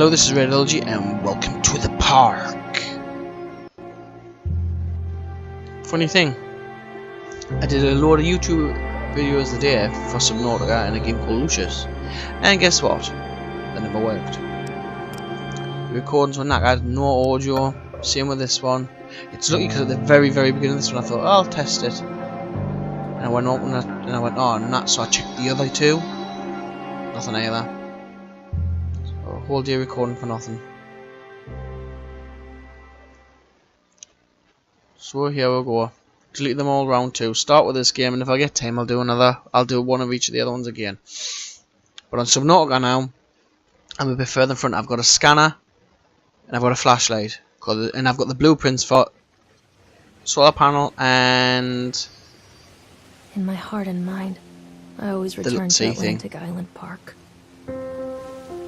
Hello, this is Redullergy and welcome to the park. Funny thing, I did a load of YouTube videos today for Subnautica in a game called Lucius, and guess what? They never worked. The recordings were knackered, no audio, same with this one. It's lucky because at the very beginning of this one I thought, oh, I'll test it. And I went on and I went, oh, not, so I checked the other two. Nothing either. Whole day recording for nothing. So here we go. Delete them all round 2. Start with this game, and if I get time, I'll do another. I'll do one of each of the other ones again. But on Subnautica now, I'm a bit further in front. I've got a scanner, and I've got a flashlight, and I've got the blueprints for solar panel and. In my heart and mind, I always return to Atlantic Island Park.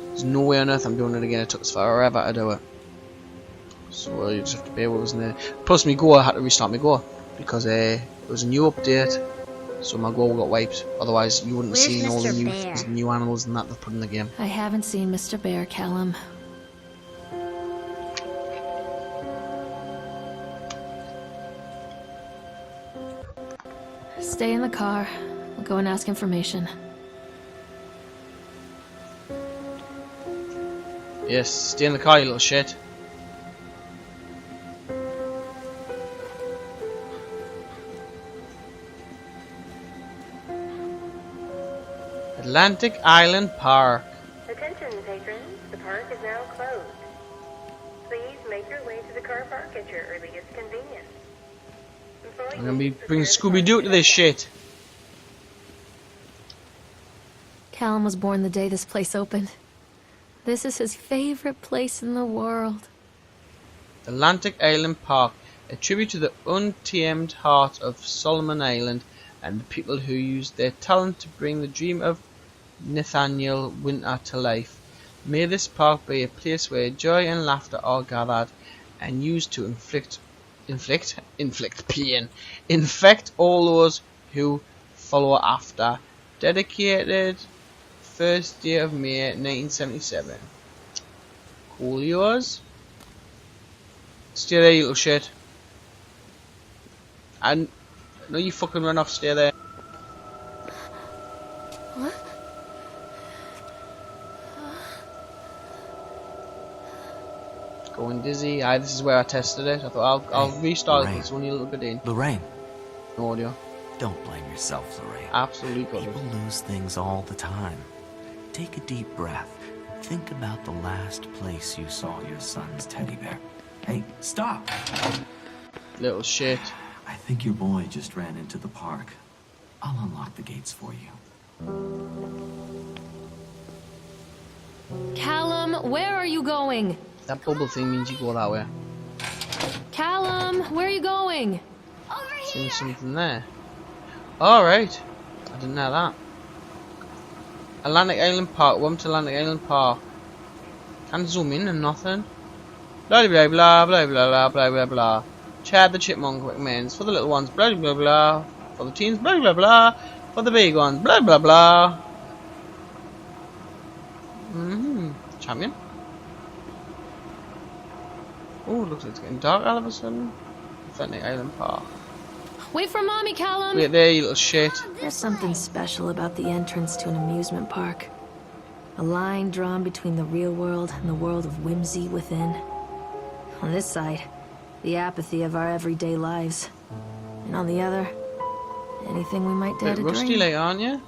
There's no way on earth I'm doing it again. It took us forever to do it. So you just have to bear with us in there. Plus my Go, I had to restart my Go because it was a new update, so my Go got wiped. Otherwise you wouldn't have seen all the new animals and that they've put in the game. I haven't seen Mr. Bear, Callum. Stay in the car. We'll go and ask information. Yes, stay in the car, you little shit. Atlantic Island Park. Attention, patrons. The park is now closed. Please make your way to the car park at your earliest convenience. I'm gonna be bringing Scooby-Doo to this shit. Callum was born the day this place opened. This is his favorite place in the world. Atlantic Island Park, a tribute to the untamed heart of Solomon Island and the people who used their talent to bring the dream of Nathaniel Winter to life. May this park be a place where joy and laughter are gathered and used to inflict pain. Infect all those who follow after. Dedicated 1st day of May 1977. Cool yours. Stay there, you little shit. And no, you fucking run off. Stay there. What? Going dizzy. Aye, this is where I tested it. I thought I'll restart it. It's only a little bit in. Lorraine. No audio. Don't blame yourself, Lorraine. Absolutely got People lose things all the time. Take a deep breath. Think about the last place you saw your son's teddy bear. Hey, stop! Little shit. I think your boy just ran into the park. I'll unlock the gates for you. Callum, where are you going? That bubble thing means you go that way. Callum, where are you going? Seeing something there. Alright. I didn't know that. Atlantic Island Park. Welcome to Atlantic Island Park. Can't zoom in and nothing. Blah blah blah blah blah blah blah blah. Chad the Chipmunk recommends for the little ones. Blah blah blah. For the teens. Blah blah blah. For the big ones. Blah blah blah. Champion. Oh, looks like it's getting dark all of a sudden. Atlantic Island Park. Wait for Mommy, Callum! Wait there, you little shit. There's something special about the entrance to an amusement park. A line drawn between the real world and the world of whimsy within. On this side, the apathy of our everyday lives. And on the other, anything we might dare to dream. Rusty late, aren't you?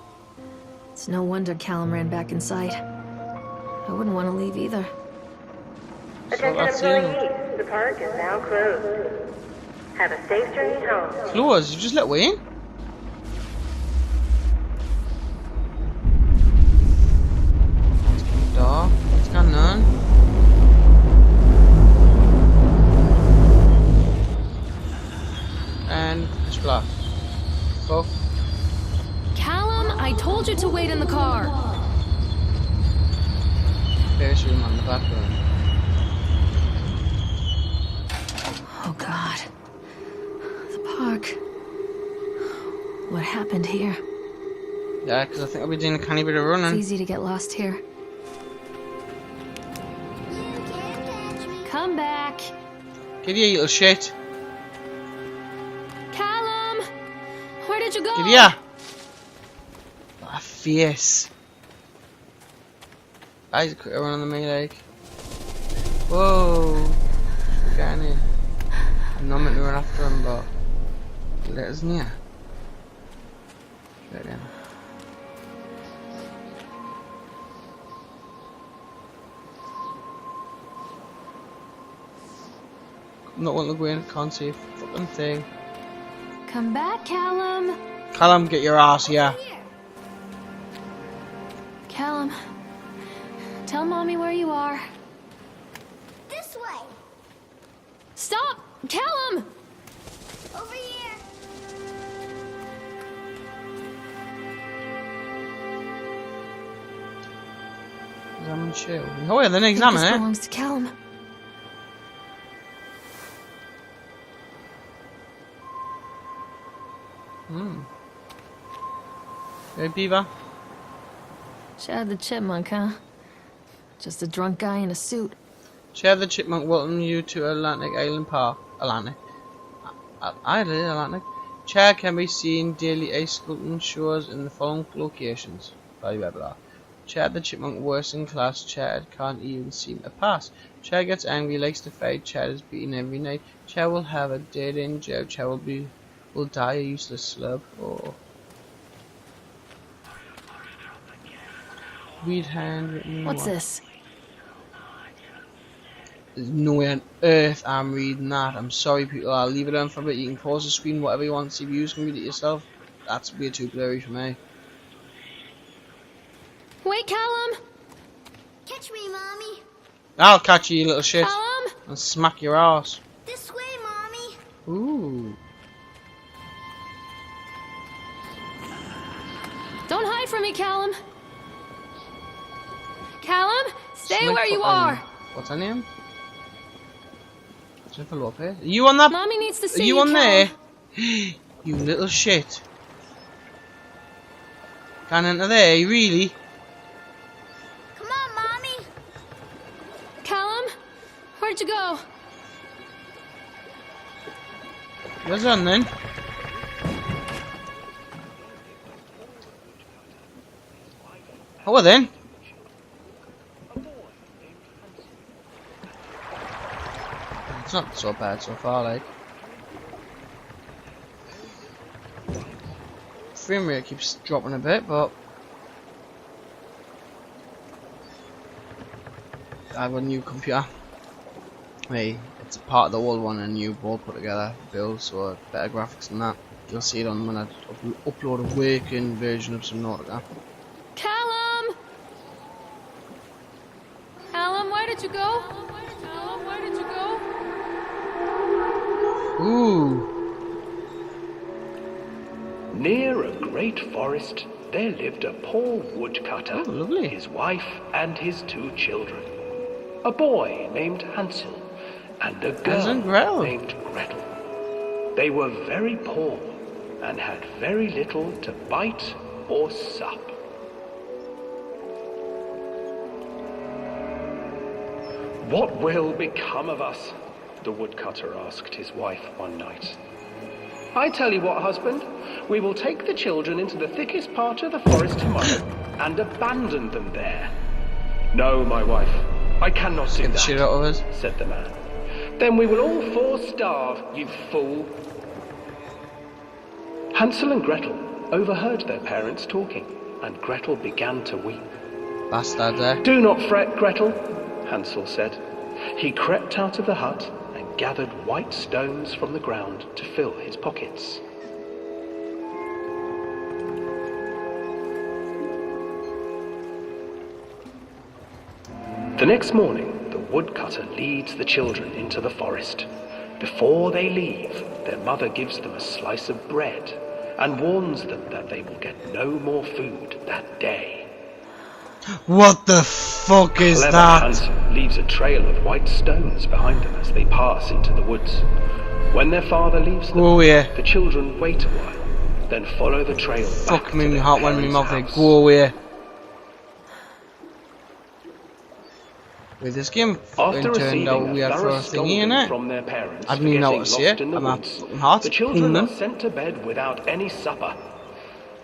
It's no wonder Callum ran back inside. I wouldn't want to leave either. Attention employees, the park is now closed. Have a safe journey home. Close, you just let me in? Dark, what's going on? And it's black. Go. Callum, I told you to wait in the car. There's room on the back room. Oh God. Park. What happened here? Yeah, because I think I'll be doing a canny bit of running. It's easy to get lost here. come back. Get here, you little shit. Callum! Where did you go? Get here. Ah, face. Eyes quick around on me like. Whoa. Getting in. I'm not meant to run after him, but let us near. Get in. Not wanting to go in, can't see a fucking thing. Come back, Callum. Callum, get your ass here. Callum, tell Mommy where you are. This way. Stop! Callum! Over here. Examine shield. Oh yeah, then examine This it. belongs to Callum. Hey, Beaver. Chad the Chipmunk, huh? Just a drunk guy in a suit. Chad the Chipmunk welcome you to Atlantic Island Park. Atlantic. Atlantic. Chad can be seen daily ice sculpting shows in the following locations. Blah blah blah. Chad the Chipmunk worse in class. Chad can't even seem to pass. Chad gets angry, likes to fight. Chad is beaten every night. Chad will have a dead end job. Chad will die a useless slub. Oh. Weed hand. What's this? There's no way on earth I'm reading that. I'm sorry, people. I'll leave it on for a bit. You can pause the screen, whatever you want. See if you can read it yourself. That's way too blurry for me. Wait, Callum! Catch me, Mommy. I'll catch you, you little shit. Callum! And smack your ass. This way, Mommy. Ooh. Don't hide from me, Callum! Callum, stay Slick where you fucking- are! What's her name? Jennifer Lopez. Are you on that? Mommy needs to Are see you on there? Callum. You little shit. Can't enter there, really? Come on, Mommy. Callum, where'd you go? Where's on then? Oh, well then. It's not so bad so far, like. Frame rate keeps dropping a bit, but I have a new computer. Hey, it's a part of the old one and new board put together, build, so better graphics than that. You'll see it on when I upload a working version of Subnautica. Callum! Callum, where did you go? Callum, where did you go? Ooh. Near a great forest, there lived a poor woodcutter, Oh, lovely. his wife and his 2 children. A boy named Hansel and a Hansel and girl Gretel. named Gretel. They were very poor and had very little to bite or sup. What will become of us? The woodcutter asked his wife one night. I tell you what, husband, we will take the children into the thickest part of the forest tomorrow and abandon them there. No, my wife, I cannot do Get the shit out of us. said the man. Then we will all 4 starve, you fool. Hansel and Gretel overheard their parents talking, and Gretel began to weep. Bastard there. Do not fret, Gretel, Hansel said. He crept out of the hut and gathered white stones from the ground to fill his pockets. The next morning, the woodcutter leads the children into the forest. Before they leave, their mother gives them a slice of bread and warns them that they will get no more food that day. What the fuck is Clever that? Hansel leaves a trail of white stones behind them as they pass into the woods. When their father leaves them, Go away. the children wait a while, then follow the trail back Fuck to me, my their heart went in my parents' mouth. Like, house. go away. with this game. After It turned receiving out a we had thorough for a thingy scolding in it. from their parents I for didn't even know getting what to say. lost in the My woods, heart's the children are pounding. sent to bed without any supper.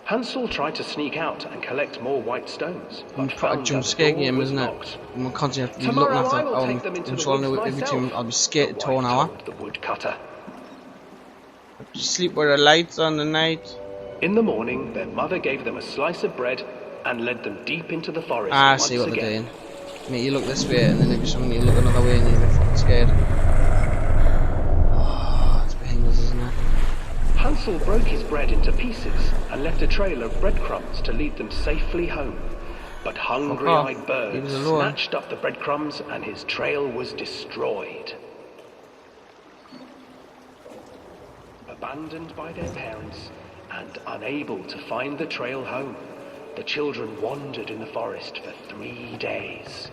Hansel tried to sneak out and collect more white stones, I'm but a found jump that the scare door game, was isn't it? locked. I'm constantly have to be Tomorrow looking I after. will take them into I'm the sure I know woods every myself, time I'll be scared the to an wife hour. told the woodcutter. Sleep with the lights on the night. In the morning, their mother gave them a slice of bread and led them deep into the forest I once see what they're again. doing. Mate, you look this way and then there'll be something you look another way and you'll be fucking scared. Oh, it's behind us, isn't it? Hansel broke his bread into pieces and left a trail of breadcrumbs to lead them safely home. But hungry-eyed He was birds alone. snatched up the breadcrumbs and his trail was destroyed. Abandoned by their parents and unable to find the trail home, the children wandered in the forest for 3 days.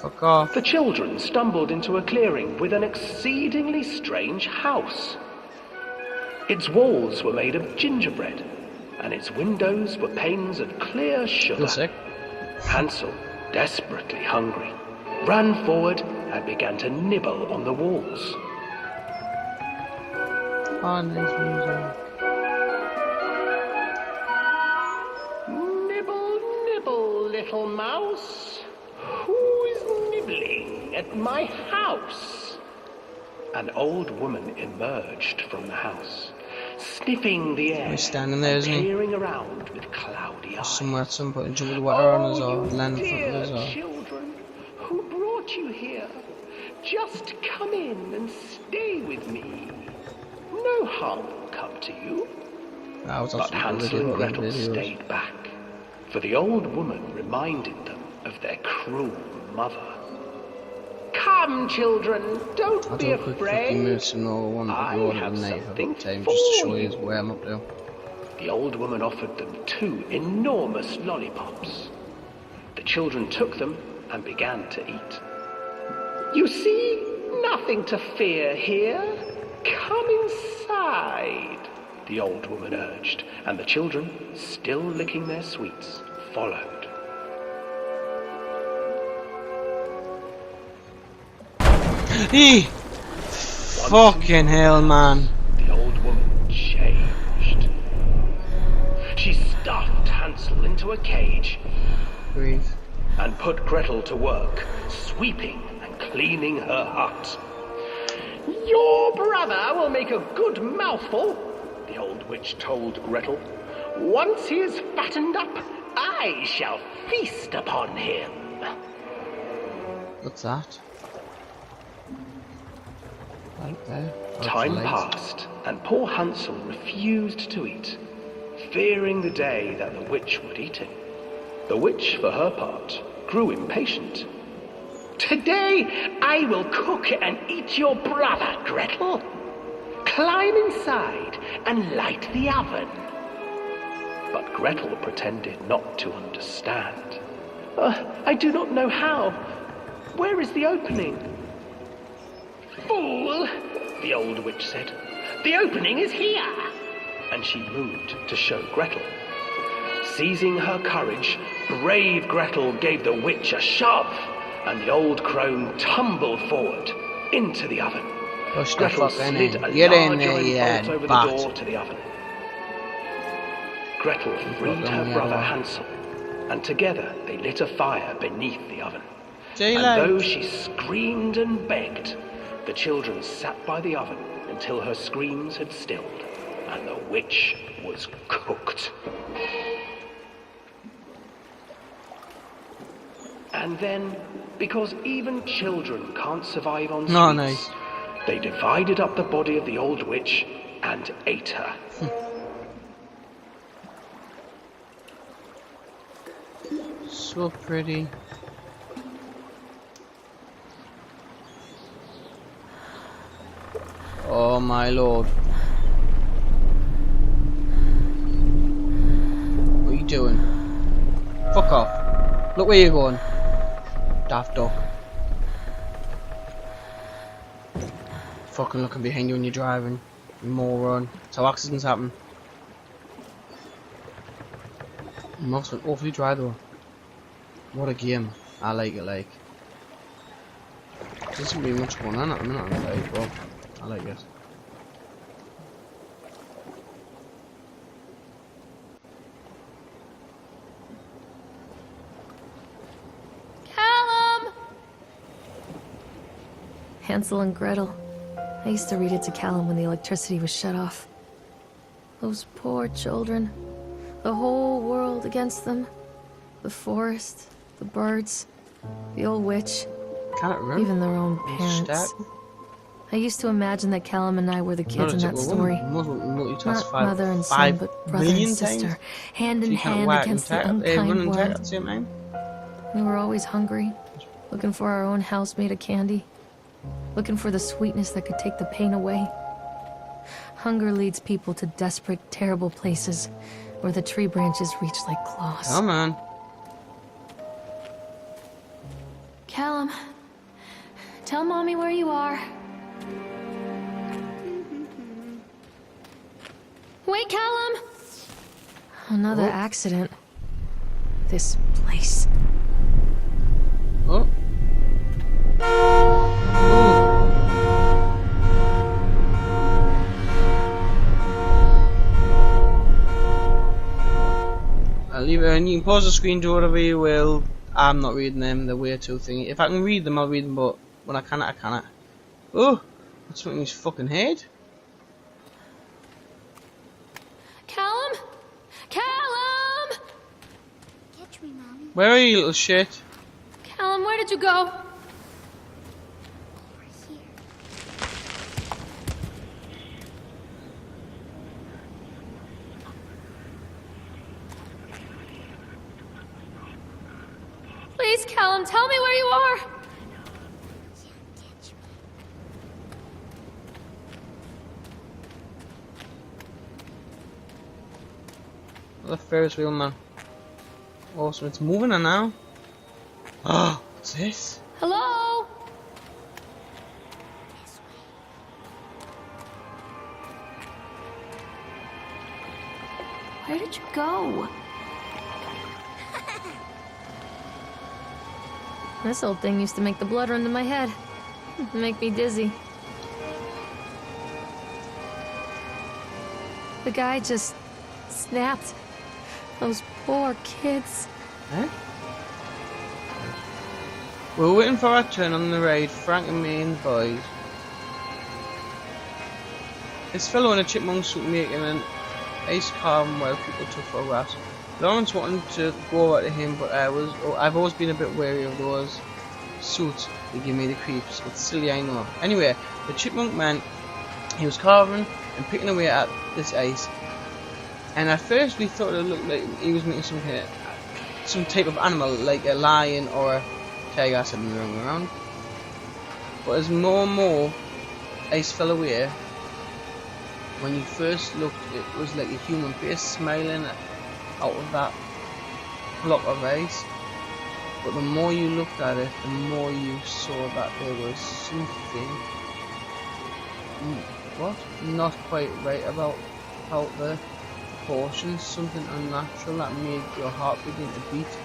Fuck off. The children stumbled into a clearing with an exceedingly strange house. Its walls were made of gingerbread, and its windows were panes of clear sugar. Feel sick? Hansel, desperately hungry, ran forward and began to nibble on the walls. Oh, nice music. Nibble, nibble, little mouse. Who is nibbling at my house? An old woman emerged from the house, sniffing the air He's standing there, and isn't he? peering around with cloudy eyes. Somewhere at some point, jump with the water on us or Oh, land you in front of us dear or... children, who brought you here? Just come in and stay with me. No harm will come to you. I was But Hansel and Gretel stayed back, for the old woman reminded them of their cruel mother. Come, children, don't I'll be do a quick 15 minutes afraid. and I'll one I roll have at night something for time for just to show you. you where I'm up to. The old woman offered them 2 enormous lollipops. The children took them and began to eat. You see, nothing to fear here. Come inside, the old woman urged, and the children, still licking their sweets, followed. Fucking hell, man. The old woman changed. She stuffed Hansel into a cage Breathe. and put Gretel to work, sweeping and cleaning her hut. Your brother will make a good mouthful, the old witch told Gretel. Once he is fattened up, I shall feast upon him. What's that? Right there. Time passed, and poor Hansel refused to eat, fearing the day that the witch would eat him. The witch, for her part, grew impatient. Today I will cook and eat your brother, Gretel. Climb inside and light the oven. But Gretel pretended not to understand. I do not know how. Where is the opening? Fool, the old witch said. The opening is here. And she moved to show Gretel. Seizing her courage, brave Gretel gave the witch a shove, and the old crone tumbled forward into the oven. Push the Gretel fuck in slid there. a Get in large there, iron you bolt over the bat. door to the oven. Gretel freed her brother Hansel, and together they lit a fire beneath the oven. And though she screamed and begged, the children sat by the oven until her screams had stilled, and the witch was cooked. And then, because even children can't survive on sweets, nice. they divided up the body of the old witch and ate her. So pretty. Oh my lord. What are you doing? Fuck off. Look where you're going. Daft dog. Fucking looking behind you when you're driving. Moron. That's how accidents happen. Must have been awfully dry though. What a game. I like it, like. There doesn't really much going on at the minute, like, but I like it. Callum! Hansel and Gretel. I used to read it to Callum when the electricity was shut off. Those poor children. The whole world against them. The forest, the birds, the old witch, Can't remember. even their own parents. I used to imagine that Callum and I were the kids in that story. Not mother and son, but brother and sister, hand in hand against the unkind world. We were always hungry, looking for our own house made of candy, looking for the sweetness that could take the pain away. Hunger leads people to desperate, terrible places where the tree branches reach like claws. Come on. Callum, tell Mommy where you are. Wait, Callum! Another accident. This place. Oh. I'll leave it, and you can pause the screen, do whatever you will. I'm not reading them, they're way too thingy. If I can read them, I'll read them, but when I cannot, I cannot. Oh! What's in his fucking head? Callum? Callum! Catch me, Mommy. Where are you, little shit? Callum, where did you go? Over here. Please, Callum, tell me where you are. Catch me. The Ferris wheel, man. Awesome, it's moving now. Oh, what's this? Hello? This way. Where did you go? This old thing used to make the blood run to my head. Make me dizzy. The guy just snapped. Those poor kids. Eh? We're waiting for our turn on the raid, Frank and me and the boys. This fellow in a chipmunk suit making an ace carving while people took photographs. Lawrence wanted to go over to him, but I've always been a bit wary of those suits. They give me the creeps. It's silly, I know. Anyway, the chipmunk man, he was carving and picking away at this ace. And at first we thought it looked like he was making some type of animal, like a lion or a tiger. I said the wrong way around. But as more and more ace fell away, when you first looked, it was like a human face smiling out of that block of ice. But the more you looked at it, the more you saw that there was something not quite right about the proportions, something unnatural that made your heart begin to beat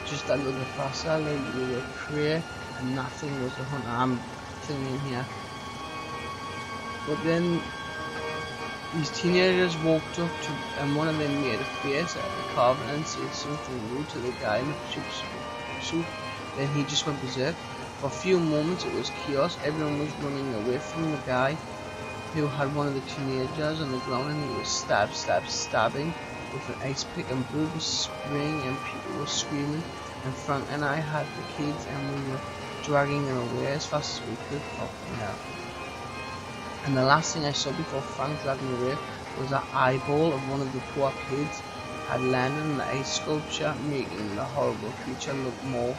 just a little bit faster, like you were prey and nothing was the hunter. I'm thinking here. But then these teenagers walked up to, and one of them made a face at the carving and said something rude to the guy in the suit. Then he just went berserk. For a few moments it was chaos. Everyone was running away from the guy who had one of the teenagers on the ground, and he was stabbing with an ice pick, and blood was spraying and people were screaming, and Frank and I had the kids and we were dragging them away as fast as we could. Fucking hell. And the last thing I saw before Frank dragged me away was that eyeball of one of the poor kids had landed on the ice sculpture, making the horrible creature look more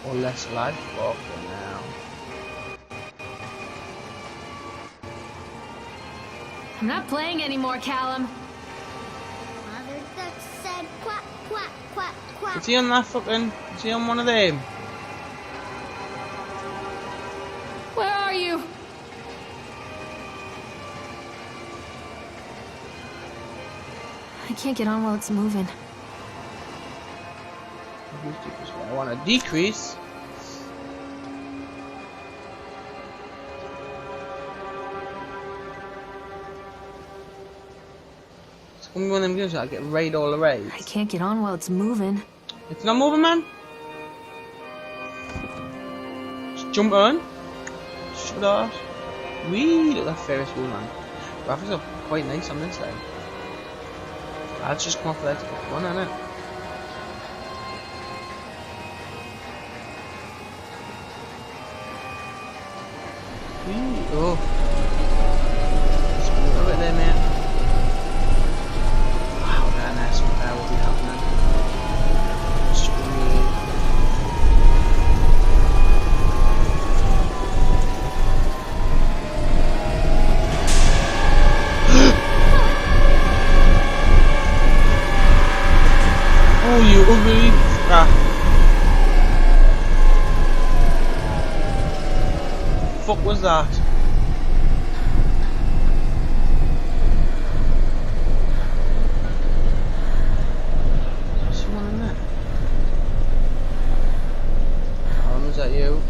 or less alive. Fucking hell. I'm not playing anymore, Callum. Mother duck said quack, quack, quack, quack. Is he on that fucking... Is he on one of them? Where are you? can't get on while it's moving. I want to decrease. It's gonna be one of them games where I get raid all the raids. I can't get on while it's moving. It's not moving, man. Just jump on. Shut up. Wee, look at that Ferris wheel, man. Graphics are quite nice on this side. I'll just come off there to get one on it. Wee, oh. Just move over there, man. Wow, that nice one there will be happening. Oh, you ugly crap. Fuck was that? Someone in there? Was that you?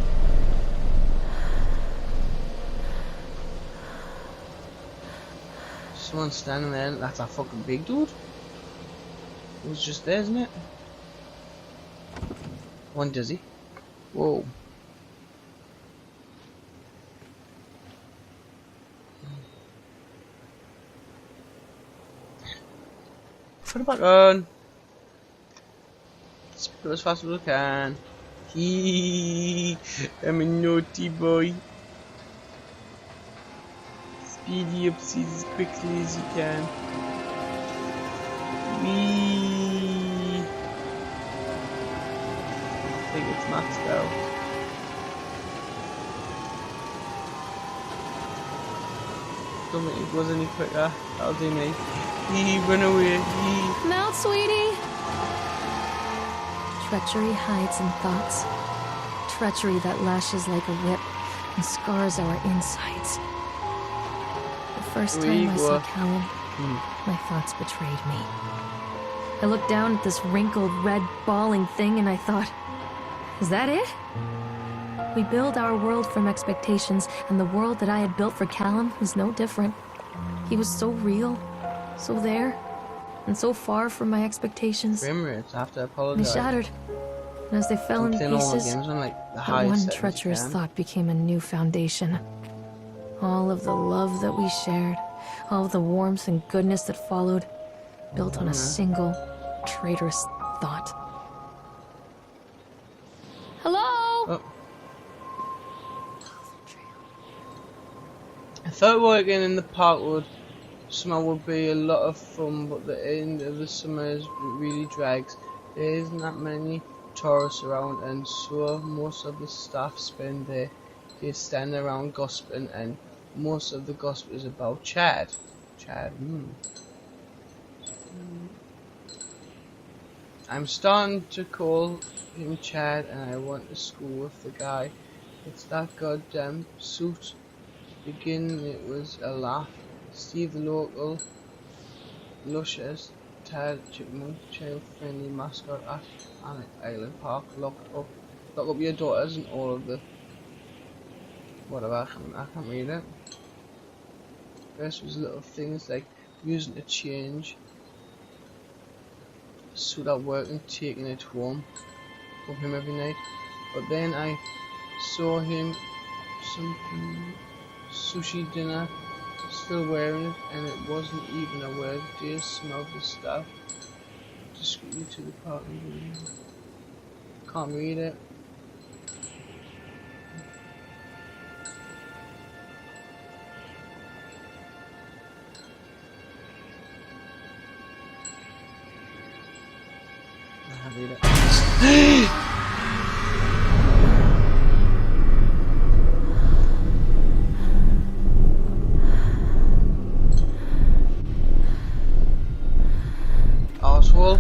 Someone standing there, that's a fucking big dude. It was just there, isn't it? One dizzy. Whoa. Put it back on. Let's go as fast as we can. Hee, I'm a naughty boy. Speedy up as quickly as you can. Wee. I think it's maxed out. Don't make it goes any quicker. That'll do me. Hee, run away. Hee. Mount, sweetie! Treachery hides in thoughts. Treachery that lashes like a whip and scars our insides. The first time I saw Callum, my thoughts betrayed me. I looked down at this wrinkled, red, bawling thing and I thought, is that it? We build our world from expectations, and the world that I had built for Callum was no different. He was so real, so there, and so far from my expectations. I have to They apologize. shattered, and as they fell into pieces, that one treacherous thought became a new foundation. All of the love that we shared, all of the warmth and goodness that followed, built on a single, traitorous thought. Hello? Oh. I thought working in the park would be a lot of fun, but the end of the summer really drags. There isn't that many tourists around, and so most of the staff spend their days standing around gossiping, and most of the gossip is about Chad. I'm starting to call him Chad, and I went to school with the guy. It's that goddamn suit. Begin it was a laugh. Steve, the local luscious Tad Chipmunk child-friendly mascot at Island Park, lock up your daughters and all of the whatever. I can't read it. First was little things like using to change suit at work and taking it home from him every night. But then I saw him something sushi dinner, still wearing it, and it wasn't even a word. Dear smelled the stuff discreetly to the party. Can't read it. I can't read it. Asshole.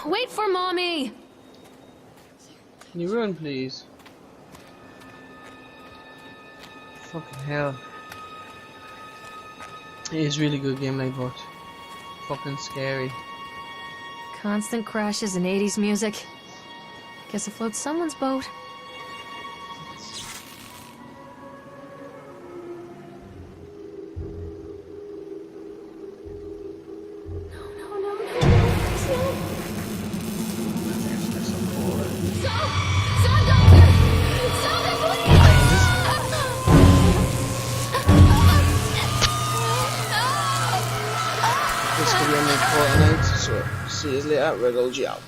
Wait for Mommy! Can you run, please? Fucking hell. It is really good gameplay, but fucking scary. Constant crashes and 80s music. Guess it floats someone's boat. This could be on the Fortnite, so see you later, Redullergy out.